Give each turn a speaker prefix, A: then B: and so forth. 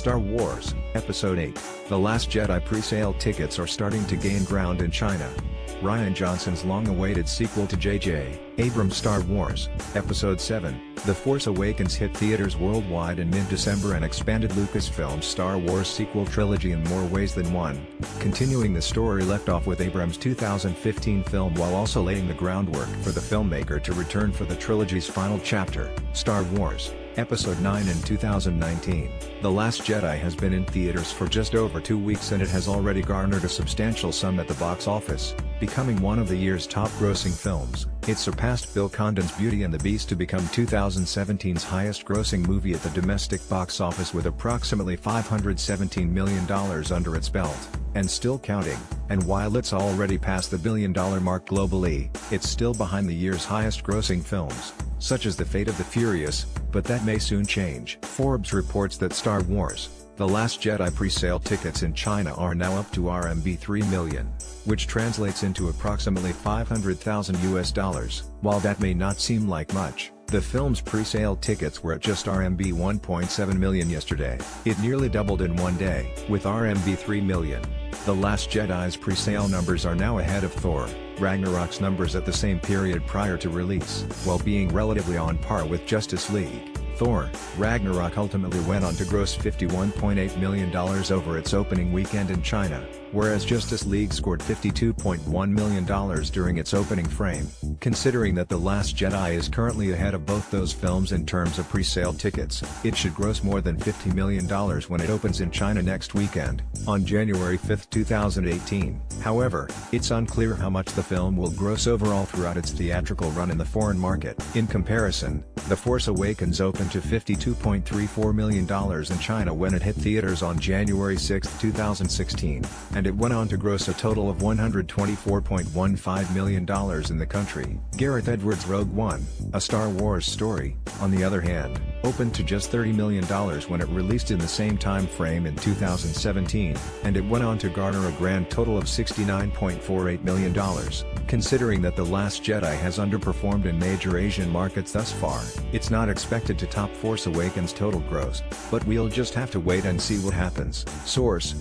A: Star Wars, Episode 8, The Last Jedi pre-sale tickets are starting to gain ground in China. Rian Johnson's long-awaited sequel to J.J. Abrams' Star Wars, Episode 7, The Force Awakens hit theaters worldwide in mid-December and expanded Lucasfilm's Star Wars sequel trilogy in more ways than one, continuing the story left off with Abrams' 2015 film while also laying the groundwork for the filmmaker to return for the trilogy's final chapter, Star Wars, Episode 9 in 2019. The Last Jedi has been in theaters for just over 2 weeks and it has already garnered a substantial sum at the box office, becoming one of the year's top-grossing films. It surpassed Bill Condon's Beauty and the Beast to become 2017's highest-grossing movie at the domestic box office with approximately $517 million under its belt, and still counting. And while it's already passed the billion-dollar mark globally, it's still behind the year's highest-grossing films, such as The Fate of the Furious, but that may soon change. Forbes reports that Star Wars, The Last Jedi pre-sale tickets in China are now up to RMB 3 million, which translates into approximately $500,000. While that may not seem like much, the film's pre-sale tickets were at just RMB 1.7 million yesterday. It nearly doubled in one day, with RMB 3 million. The Last Jedi's pre-sale numbers are now ahead of Thor Ragnarok's numbers at the same period prior to release, while being relatively on par with Justice League. Thor Ragnarok ultimately went on to gross $51.8 million over its opening weekend in China, whereas Justice League scored $52.1 million during its opening frame. Considering that The Last Jedi is currently ahead of both those films in terms of pre-sale tickets, it should gross more than $50 million when it opens in China next weekend, on January 5, 2018. However, it's unclear how much the film will gross overall throughout its theatrical run in the foreign market. In comparison, The Force Awakens opened to $52.34 million in China when it hit theaters on January 6, 2016, and it went on to gross a total of $124.15 million in the country. Gareth Edwards' Rogue One, A Star Wars Story, on the other hand, opened to just $30 million when it released in the same time frame in 2017, and it went on to garner a grand total of $69.48 million. Considering that The Last Jedi has underperformed in major Asian markets thus far, it's not expected to top Force Awakens' total gross, but we'll just have to wait and see what happens. Source: